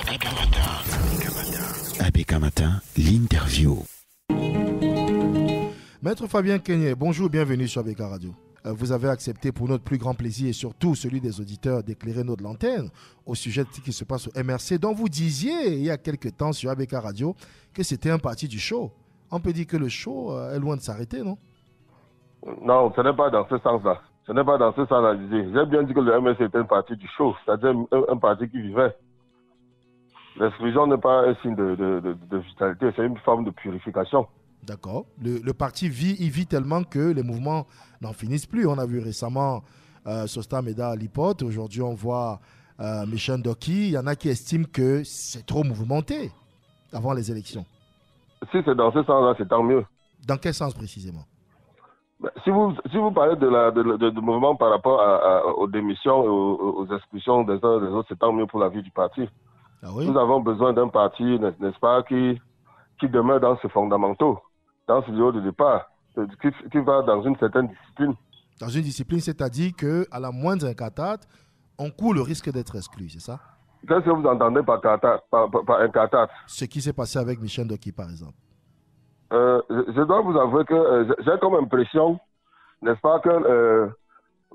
ABK Matin, l'interview. Maître Fabien Kenyé, bonjour, bienvenue sur ABK Radio. Vous avez accepté pour notre plus grand plaisir et surtout celui des auditeurs d'éclairer notre lanterne au sujet de ce qui se passe au MRC, dont vous disiez il y a quelques temps sur ABK Radio que c'était un parti du show. On peut dire que le show est loin de s'arrêter, non? Non, ce n'est pas dans ce sens-là. Ce n'est pas dans ce sens-là. J'ai bien dit que le MRC était un parti du show, c'est-à-dire un parti qui vivait. L'exclusion n'est pas un signe de vitalité, c'est une forme de purification. D'accord. Le parti vit tellement que les mouvements n'en finissent plus. On a vu récemment Sosta Meda Lipote. Aujourd'hui, on voit Michel Doki. Il y en a qui estiment que c'est trop mouvementé avant les élections. Si c'est dans ce sens-là, c'est tant mieux. Dans quel sens précisément? Si vous parlez de mouvement par rapport aux démissions et aux expulsions des uns et des autres, c'est tant mieux pour la vie du parti. Ah oui? Nous avons besoin d'un parti, n'est-ce pas, qui demeure dans ses fondamentaux, dans ses lieux de départ, qui va dans une certaine discipline. Dans une discipline, c'est-à-dire qu'à la moindre incartade, on court le risque d'être exclu, c'est ça? Qu'est-ce que vous entendez par incartade? Ce qui s'est passé avec Michel Doki, par exemple. Je dois vous avouer que j'ai comme impression, n'est-ce pas, que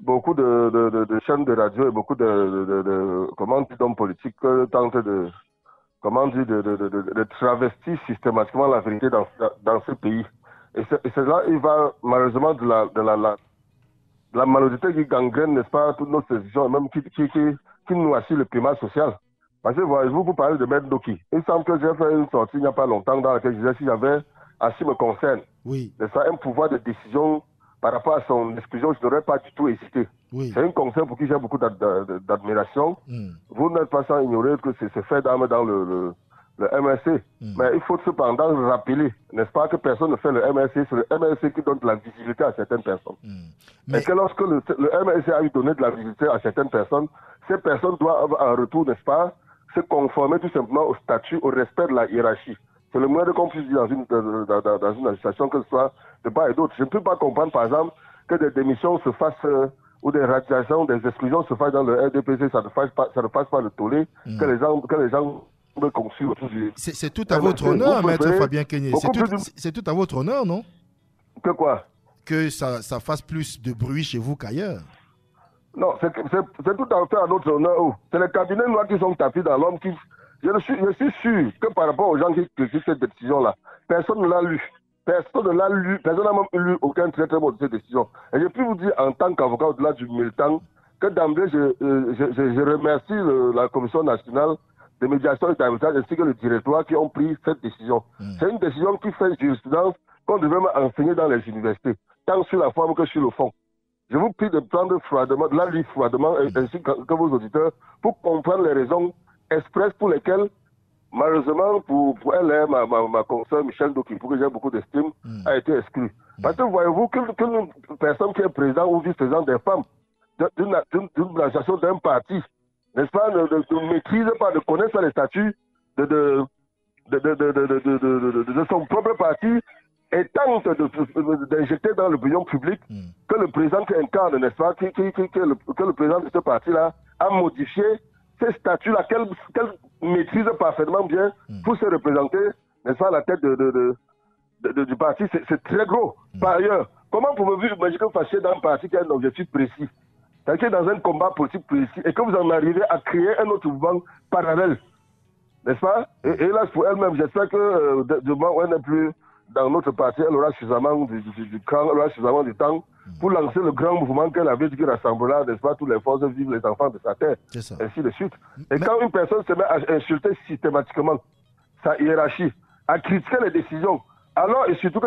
beaucoup de chaînes de radio et beaucoup d'hommes politiques tentent de travestir systématiquement la vérité dans ce pays. Et c'est là, il va malheureusement de la malhonnêteté qui gangrène, n'est-ce pas, toutes nos décisions, même qui noircit le climat social. Parce que vous parlez de Maître Doki. Il semble que j'ai fait une sortie il n'y a pas longtemps dans laquelle je disais si j'avais, à ce qui me concerne, n'est-ce pas, un pouvoir de décision par rapport à son exclusion, je n'aurais pas du tout hésité. Oui. C'est un conseil pour qui j'ai beaucoup d'admiration. Vous n'êtes pas sans ignorer que c'est fait d'âme dans le MRC. Mais il faut cependant rappeler, n'est-ce pas, que personne ne fait le MRC, c'est le MRC qui donne de la visibilité à certaines personnes. Et que lorsque le MRC a eu donné de la visibilité à certaines personnes, ces personnes doivent en retour, n'est-ce pas, se conformer tout simplement au statut, au respect de la hiérarchie. C'est le moyen qu'on puisse dire dans une association, que ce soit de part et d'autre. Je ne peux pas comprendre, par exemple, que des démissions se fassent ou des radiations, des exclusions se fassent dans le RDPC, ça ne fasse pas le tollé, que les gens me conçuent autour du... C'est tout à votre honneur, Maître Fabien Kenyé. C'est tout à votre honneur, non? Que quoi? Que ça fasse plus de bruit chez vous qu'ailleurs. Non, c'est tout à fait à notre honneur. C'est les cabinets noirs qui sont tapis dans l'homme qui... Je suis sûr que par rapport aux gens qui critiquent cette décision-là, personne ne l'a lu. Personne n'a même lu aucun très mot de cette décision. Et je peux vous dire, en tant qu'avocat au-delà du militant, que d'emblée, je remercie la Commission nationale de médiation et d'arbitrage ainsi que le directoire qui ont pris cette décision. C'est une décision qui fait jurisprudence qu'on devrait enseigner dans les universités, tant sur la forme que sur le fond. Je vous prie de prendre froidement, de la lire froidement, ainsi que vos auditeurs, pour comprendre les raisons express pour lesquelles, malheureusement, pour elle, ma consoeur Michel Doki, pour que j'ai beaucoup d'estime, a été exclue. Parce que voyez-vous qu'une personne qui est président ou vice-président des femmes d'une association d'un parti, n'est-ce pas, ne maîtrise pas, ne connaît pas les statuts de son propre parti et tente d'injecter dans l'opinion publique que le président qui incarne, n'est-ce pas, que le président de ce parti-là a modifié ces statuts-là qu'elle maîtrise parfaitement bien pour se représenter, n'est-ce pas, à la tête du parti, c'est très gros. Par ailleurs, comment pouvez-vous imaginer que fâcher dans un parti qui a un objectif précis, c'est-à-dire dans un combat politique précis, et que vous en arrivez à créer un autre mouvement parallèle, n'est-ce pas? Et là, pour elle-même, j'espère que du moment où elle n'est plus dans notre parti, elle aura suffisamment du temps pour lancer le grand mouvement qu'elle avait dit qui rassemblera, n'est-ce pas, toutes les forces vives, les enfants de sa terre, ainsi de suite. Et quand une personne se met à insulter systématiquement sa hiérarchie, à critiquer les décisions, alors, et surtout que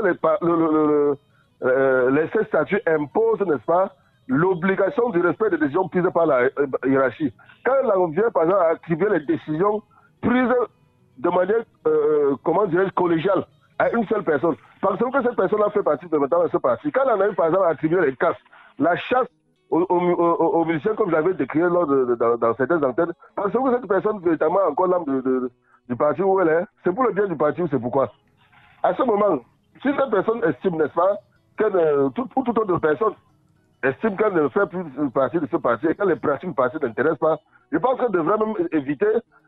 ces statuts imposent, n'est-ce pas, l'obligation du respect des décisions prises par la hiérarchie. Quand elle en vient, par exemple, à attribuer les décisions prises de manière, collégiale, à une seule personne. Parce que cette personne a fait partie de ce parti. Quand on a eu, par exemple, attribué les casses, la chasse aux musiciens, comme j'avais décrit dans certaines antennes, parce que cette personne, véritablement, encore l'âme du parti où elle est, c'est pour le bien du parti ou c'est pourquoi? À ce moment, si cette personne estime, n'est-ce pas, que toute autre personne estime qu'elle ne fait plus partie de ce parti et que les pratiques du parti n'intéressent pas Je pense qu'on devrait même éviter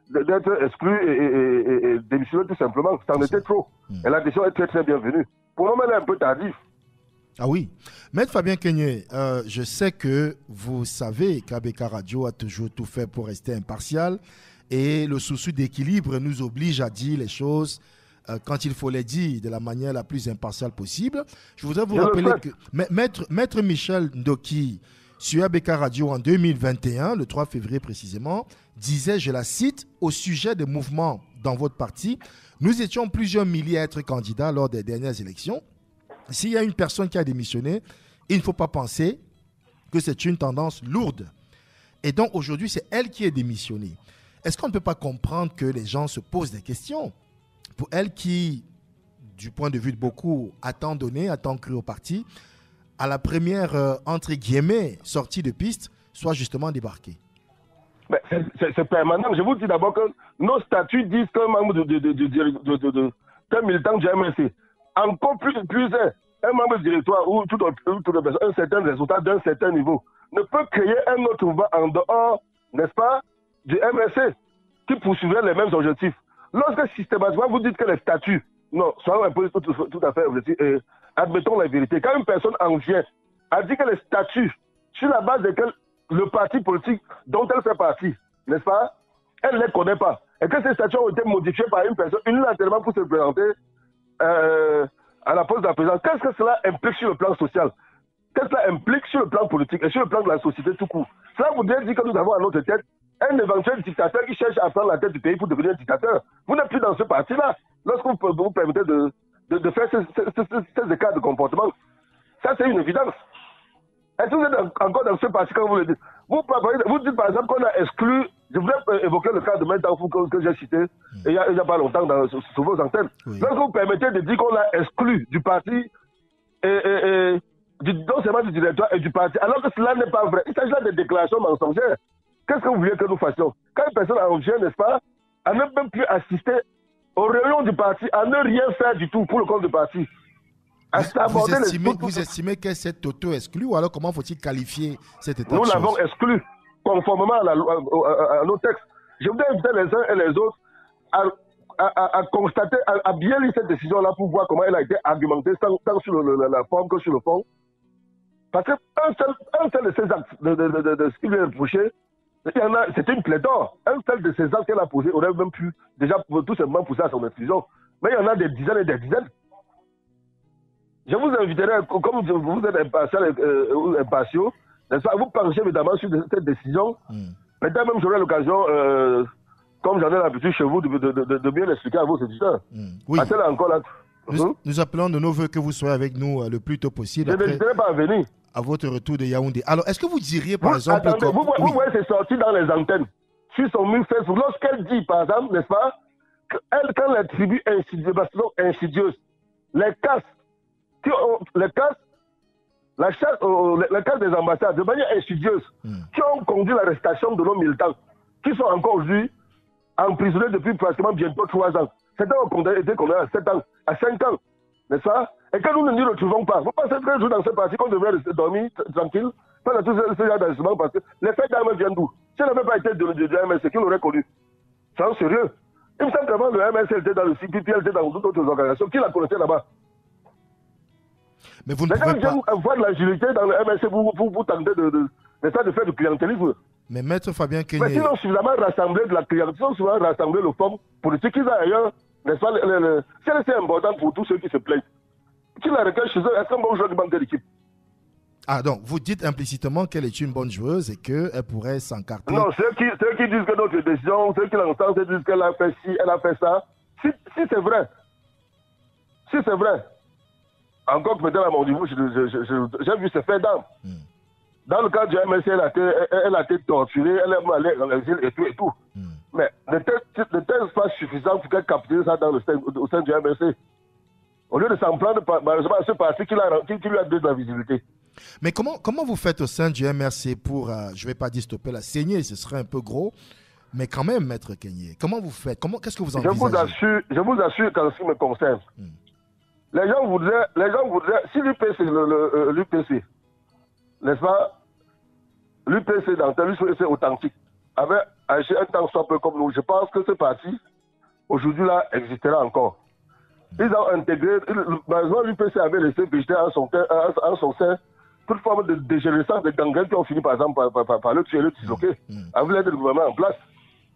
d'être exclu et démissionner tout simplement. Ça en était trop. Et la décision est très très bienvenue. Pour le moment, elle est un peu tardive. Ah oui. Maître Fabien Kenyé, je sais que vous savez qu'ABK Radio a toujours tout fait pour rester impartial et le souci d'équilibre nous oblige à dire les choses quand il faut les dire de la manière la plus impartiale possible. Je voudrais vous rappeler que Maître Michel Ndoki, sur ABK Radio en 2021, le 3 février précisément, disait, je la cite, au sujet des mouvements dans votre parti, nous étions plusieurs milliers à être candidats lors des dernières élections. S'il y a une personne qui a démissionné, il ne faut pas penser que c'est une tendance lourde. Et donc aujourd'hui, c'est elle qui est démissionnée. Est-ce qu'on ne peut pas comprendre que les gens se posent des questions? Pour elle qui, du point de vue de beaucoup, a tant donné, a tant cru au parti, à la première, entre guillemets, sortie de piste, soit justement débarquée. C'est permanent. Je vous dis d'abord que nos statuts disent qu'un membre qu'un militant du MLC, encore plus un membre du directoire ou toute personne, un certain résultat d'un certain niveau, ne peut créer un autre mouvement en dehors, n'est-ce pas, du MLC, qui poursuivrait les mêmes objectifs. Lorsque systématiquement vous dites que les statuts, non, soyons un peu tout à fait objectifs, admettons la vérité. Quand une personne en vient a dit que les statuts, sur la base desquels le parti politique dont elle fait partie, n'est-ce pas, elle ne les connaît pas. Et que ces statuts ont été modifiés par une personne unilatéralement pour se présenter à la poste de la présidence. Qu'est-ce que cela implique sur le plan social? Qu'est-ce que cela implique sur le plan politique et sur le plan de la société tout court? Cela voudrait dire que nous avons à notre tête un éventuel dictateur qui cherche à prendre la tête du pays pour devenir dictateur. Vous n'êtes plus dans ce parti-là. Lorsque vous permettez de faire ces écarts de comportement, ça c'est une évidence. Est-ce que vous êtes encore dans ce parti quand vous le dites? Vous dites par exemple qu'on a exclu, je voudrais évoquer le cas de Maître Danfou que j'ai cité il n'y a pas longtemps sur vos antennes. Oui. Lorsque vous permettez de dire qu'on a exclu du parti non seulement du directoire et du parti, alors que cela n'est pas vrai. Il s'agit là de déclarations mensongères. Qu'est-ce que vous voulez que nous fassions? Quand une personne en vient, n'est-ce pas, à ne même plus assister aux réunions du parti, à ne rien faire du tout pour le compte du parti. Vous estimez qu'elle s'est auto-exclue ou alors comment faut-il qualifier cette état de choses? Nous l'avons exclue, conformément à nos textes. Je voudrais inviter les uns et les autres à constater, à bien lire cette décision-là pour voir comment elle a été argumentée, tant sur la forme que sur le fond. Parce qu'un seul de ces actes, de ce qui lui est reproché, c'était une pléthore. Un seul de ces actes qu'elle a posé aurait même pu déjà tout simplement pousser à son exclusion. Mais il y en a des dizaines et des dizaines. Je vous inviterai, comme vous êtes impartial ou impatient, à vous pencher évidemment sur cette décision. Peut-être même j'aurai l'occasion, comme j'en ai l'habitude chez vous, de bien l'expliquer à vos éditeurs. Oui. Encore là. Nous appelons de nos voeux que vous soyez avec nous le plus tôt possible. Je n'hésiterai pas à venir. À votre retour de Yaoundé. Alors, est-ce que vous diriez, par exemple... Attendez, vous voyez ces sorties dans les antennes, sur son mur Facebook, lorsqu'elle dit, par exemple, n'est-ce pas, qu'elle, quand les tribus insidieuses, les casse, la casse des ambassades, de manière insidieuse, qui ont conduit à l'arrestation de nos militants, qui sont encore aujourd'hui emprisonnés depuis pratiquement bientôt 3 ans. Certains ont été condamnés à 7 ans, à 5 ans, n'est-ce pas? Et que nous ne nous retrouvons pas. Vous pensez que dans ce parti qu'on devrait rester dormir tranquille, pendant tout ce genre d'instruments, parce que les faits d'armes viennent d'où? Si elle n'avait pas été de MLC, qui l'aurait connu? C'est en sérieux. Il me semble que le MLC était dans le CPP, elle était dans d'autres organisations. Qui la connaissait là-bas? Mais vous ne pouvez pas... voir de l'agilité dans le MLC, vous tentez de faire du clientélisme. Mais Maître Fabien Kenyé... Mais sinon, suffisamment rassembler de la clientèle, sinon rassembler le forme politique qu'ils ont ailleurs, n'est-ce pas? Si elle est importante pour tous ceux qui se plaignent, qui la recueille chez eux, est-ce qu'un bon joueur de banque d'équipe? Ah, donc, vous dites implicitement qu'elle est une bonne joueuse et qu'elle pourrait s'encarter. Non, ceux qui disent que notre décision, ceux qui l'entendent, ceux qui disent qu'elle a fait ci, elle a fait ça. Si c'est vrai, encore que peut-être à mon niveau, j'ai vu ce fait d'âme. Dans le cas du MLC, elle a été torturée, elle est allée dans l'exil et tout. Mais n'était-ce pas suffisant pour qu'elle capture ça au sein du MLC? Au lieu de s'en prendre malheureusement à ce parti qui lui a donné de la visibilité. Mais comment vous faites au sein du MRC pour, je ne vais pas dire stopper la saignée, ce serait un peu gros, mais quand même, Maître Kenyé, comment vous faites? Qu'est-ce que vous envisagez? Je vous assure qu'en ce qui me concerne, les gens voudraient, si l'UPC, n'est-ce pas, l'UPC authentique, avait agi un temps soit peu comme nous, je pense que ce parti, aujourd'hui là, existera encore. Ils ont intégré, malheureusement, l'UPC avait laissé végéter en son sein toute forme de dégénérescence, de gangrène qui ont fini par exemple par le tuer, le disloquer, avec l'aide du gouvernement en place.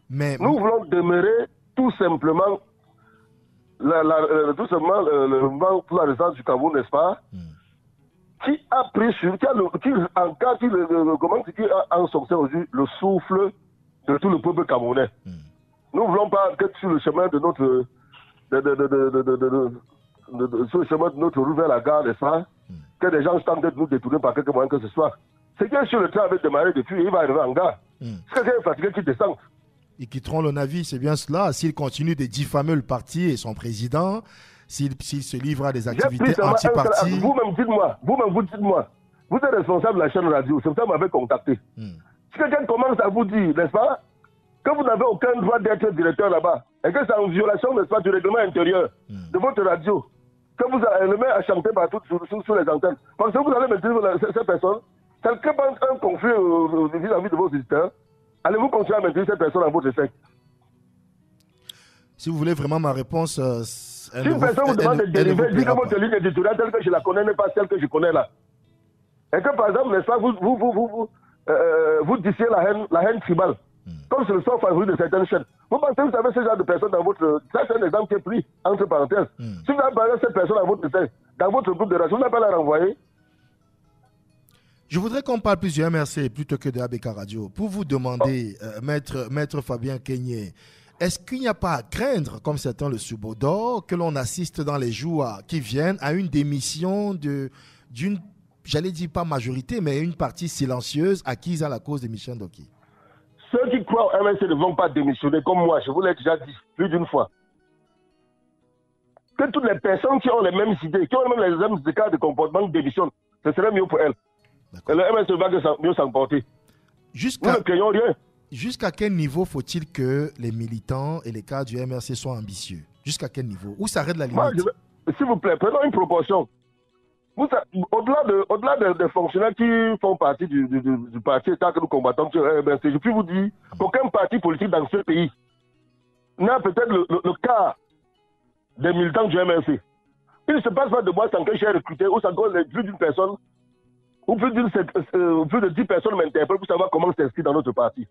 Mais nous voulons demeurer tout simplement le mouvement pour la résistance du Cameroun, n'est-ce pas, qui a pris sur, qui a en son sein aujourd'hui le souffle de tout le peuple camerounais. Nous ne voulons pas que sur le chemin de notre sur le chemin de notre route vers la gare, n'est-ce pas, que des gens tentent de nous détourner par quelque moyen que ce soit. C'est que sur le train avait démarré depuis, il va arriver en gare. C'est quelqu'un est fatigué qui descend. Ils quitteront le navire, c'est bien cela. S'ils continuent de diffamer le parti et son président, s'ils se livrent à des activités anti-parti. Vous-même, dites-moi, vous êtes responsable de la chaîne radio, c'est pour ça que vous m'avez contacté. Si quelqu'un commence à vous dire, n'est-ce pas, que vous n'avez aucun droit d'être directeur là-bas, et que c'est en violation, n'est-ce pas, du règlement intérieur de votre radio, que vous le met à chanter partout sur les antennes, parce que vous allez maintenir ces personnes, quelqu'un pense un conflit vis-à-vis de vos auditeurs, allez-vous continuer à maintenir ces personnes dans votre sein? Si vous voulez vraiment ma réponse... si une personne vous demande de dériver, dites que votre ligne éditoriale telle que je la connais n'est pas celle que je connais là. Et que par exemple, n'est-ce pas, vous disiez la haine tribale, comme c'est le sort favori de certaines chaînes. Vous pensez que vous avez ce genre de personnes dans votre... Ça, c'est un exemple qui est pris, entre parenthèses. Si vous avez parlé de cette personne dans votre groupe de radio, vous n'avez pas la renvoyer. Je voudrais qu'on parle plus du MRC plutôt que de ABK Radio. Pour vous demander, maître Fabien Kenyé, est-ce qu'il n'y a pas à craindre, comme certains le subodorent, que l'on assiste dans les jours qui viennent à une démission d'une, j'allais dire pas majorité, mais une partie silencieuse acquise à la cause de Michel Ndoki? Ceux qui croient au MRC ne vont pas démissionner, comme moi, je vous l'ai déjà dit plus d'une fois. Que toutes les personnes qui ont les mêmes idées, qui ont même les mêmes écarts de comportement démissionnent, ce serait mieux pour elles. Et le MRC va mieux s'emporter. Nous ne craignons rien. Jusqu'à quel niveau faut-il que les militants et les cadres du MRC soient ambitieux? Jusqu'à quel niveau? Où s'arrête la limite? S'il vous plaît, prenons une proportion. Au-delà des fonctionnaires qui font partie du parti État que nous combattons sur le MRC, je puis vous dire qu'aucun parti politique dans ce pays n'a peut-être le quart des militants du MRC. Il ne se passe pas de mois sans que j'ai recruté ou sans que plus d'une personne ou plus de 10 personnes m'interpellent pour savoir comment s'inscrire dans notre parti.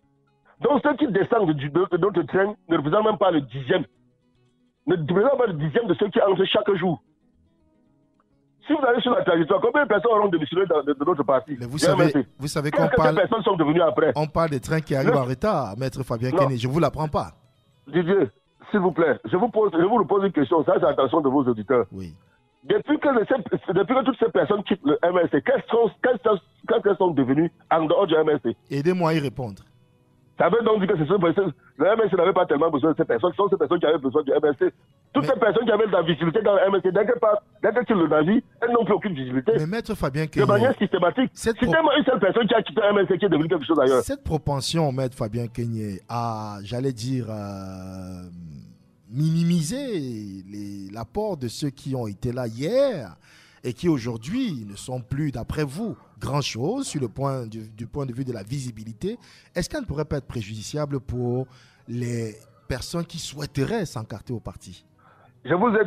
Donc ceux qui descendent de notre train ne représentent même pas le dixième. Ne représentent pas le dixième de ceux qui entrent chaque jour. Si vous allez sur la trajectoire, combien de personnes auront démissionné de notre parti? Mais vous savez qu'on parle... personnes sont devenues après? On parle des trains qui arrivent en retard, maître Fabien Kenyé. Je ne vous l'apprends pas. Didier, s'il vous plaît, je vous pose une question. Ça, c'est l'attention de vos auditeurs. Oui. Depuis que toutes ces personnes quittent le MRC, qu'elles sont devenues en dehors du MRC? Aidez-moi à y répondre. Ça veut donc dire que le MRC n'avait pas tellement besoin de ces personnes. Ce sont ces personnes qui avaient besoin du MRC. Toutes ces personnes qui avaient de la visibilité dans le MRC, dès qu'elles quittent le navire, elles n'ont plus aucune visibilité. Mais maître Fabien Kenyé, de manière systématique. C'est tellement une seule personne qui a quitté le MRC qui est devenue quelque chose d'ailleurs. Cette propension, maître Fabien Kenyé, à, j'allais dire, minimiser l'apport de ceux qui ont été là hier et qui aujourd'hui ne sont plus, d'après vous, grand-chose sur le point de vue de la visibilité, est-ce qu'elle ne pourrait pas être préjudiciable pour les personnes qui souhaiteraient s'encarter au parti? Je vous ai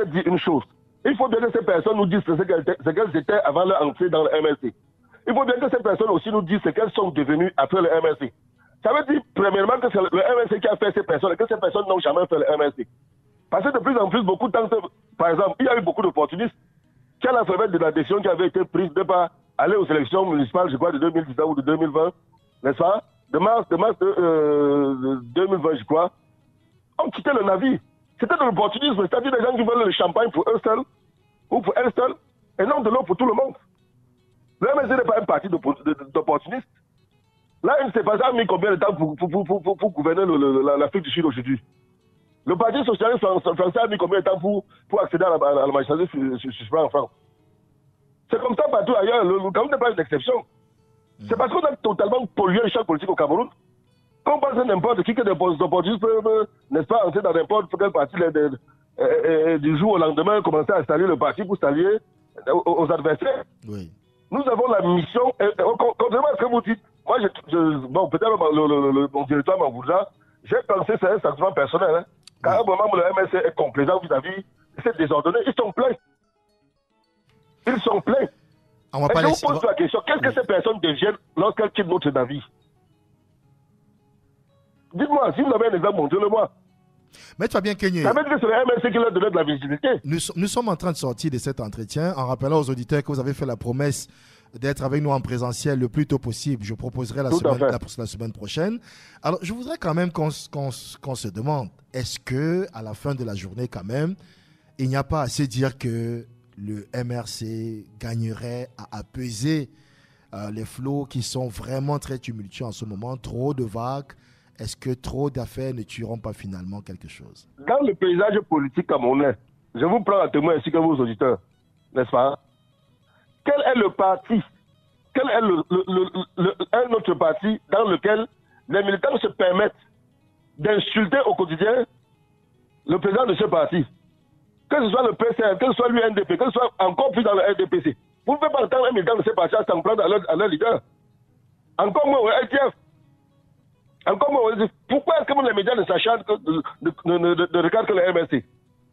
dit une chose. Il faut bien que ces personnes nous disent ce qu'elles étaient avant leur entrée dans le MRC. Il faut bien que ces personnes aussi nous disent ce qu'elles sont devenues après le MRC. Ça veut dire, premièrement, que c'est le MRC qui a fait ces personnes et que ces personnes n'ont jamais fait le MRC. Parce que de plus en plus, beaucoup de temps, par exemple, il y a eu beaucoup d'opportunistes qui, à la faveur de la décision qui avait été prise de ne pas aller aux élections municipales, je crois, de 2019 ou de 2020, n'est-ce pas, de mars 2020, je crois, ont quitté le navire. C'était de l'opportunisme, c'est-à-dire des gens qui veulent le champagne pour eux seuls, ou pour elles seules, et non de l'eau pour tout le monde. Le MSC n'est pas un parti d'opportunistes. Là, il ne s'est pas mis combien de temps pour gouverner l'Afrique du Sud aujourd'hui. Le Parti socialiste français a mis combien de temps pour accéder à la magistrature suffragée en France. C'est comme ça partout ailleurs. Le Cameroun n'est pas une exception. C'est parce qu'on a totalement pollué le champ politique au Cameroun. Quand on pense à n'importe qui que des opportunistes peuvent, n'est-ce pas, entrer dans n'importe quel parti du jour au lendemain, commencer à installer le parti pour s'allier aux adversaires. Oui. Nous avons la mission, contrairement à ce que vous dites, Moi, bon, peut-être mon directeur m'en voudra. J'ai pensé que c'est un sentiment personnel. Hein. Car à un moment où le MSC est complaisant vis-à-vis de ces désordonnés, ils sont pleins. Ils sont pleins. On va Et pas je vous laisser... pose la question, qu'est-ce que ces personnes deviennent lorsqu'elles quittent notre navire? Dites-moi, si vous avez un exemple, montrez-le-moi. Mais Fabien Kenyé, Ça veut dire que c'est le MSC qui leur donne de la visibilité. nous sommes en train de sortir de cet entretien en rappelant aux auditeurs que vous avez fait la promesse d'être avec nous en présentiel le plus tôt possible. Je proposerai la semaine prochaine. Alors, je voudrais quand même qu'on se demande, est-ce que à la fin de la journée, quand même, il n'y a pas assez dire que le MRC gagnerait à apaiser les flots qui sont vraiment très tumultueux en ce moment, trop de vagues? Est-ce que trop d'affaires ne tueront pas finalement quelque chose? Dans le paysage politique camerounais, je vous prends à témoin ainsi que vos auditeurs, n'est-ce pas? Quel est le parti, quel est un autre parti dans lequel les militants se permettent d'insulter au quotidien le président de ce parti? Que ce soit le PCN, que ce soit l'UNDP, que ce soit encore plus dans le RDPC. Vous ne pouvez pas entendre un militant de ce parti s'en prendre à leur leader. Encore moins au LTF. Encore moins, pourquoi est-ce que les médias ne s'acharnent de regarder que le MSC?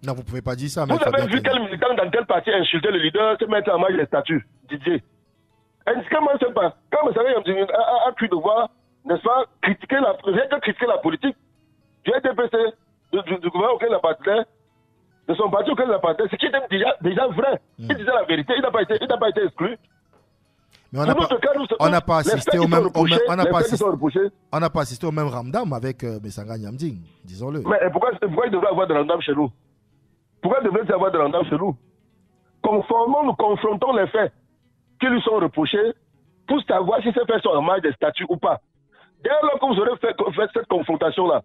Non, vous ne pouvez pas dire ça. Vous avez vu quel militant dans quel parti insulter le leader, se mettre en marge des statuts, Didier? Indiquez-moi, je ne sais pas. Quand vous savez, a pu devoir, n'est-ce pas, critiquer la politique du RDPC, du gouvernement auquel il appartenait, de son parti auquel il appartenait, ce qui était déjà vrai. Il disait la vérité, il n'a pas été exclu. Mais on n'a pas assisté au même ramdam avec Messanga Nyamding, disons-le. Mais pourquoi il devrait avoir de ramdam chez nous? Pourquoi devrait-il y avoir de ramdam chez nous? Nous confrontons les faits qui lui sont reprochés pour savoir si ces faits sont en marge des statuts ou pas. Dès lors que vous aurez fait cette confrontation-là,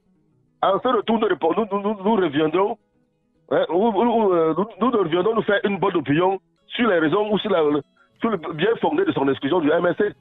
en ce retour, nous reviendrons, hein, nous reviendrons nous faire une bonne opinion sur les raisons ou sur le bien fondé de son exclusion du MSC.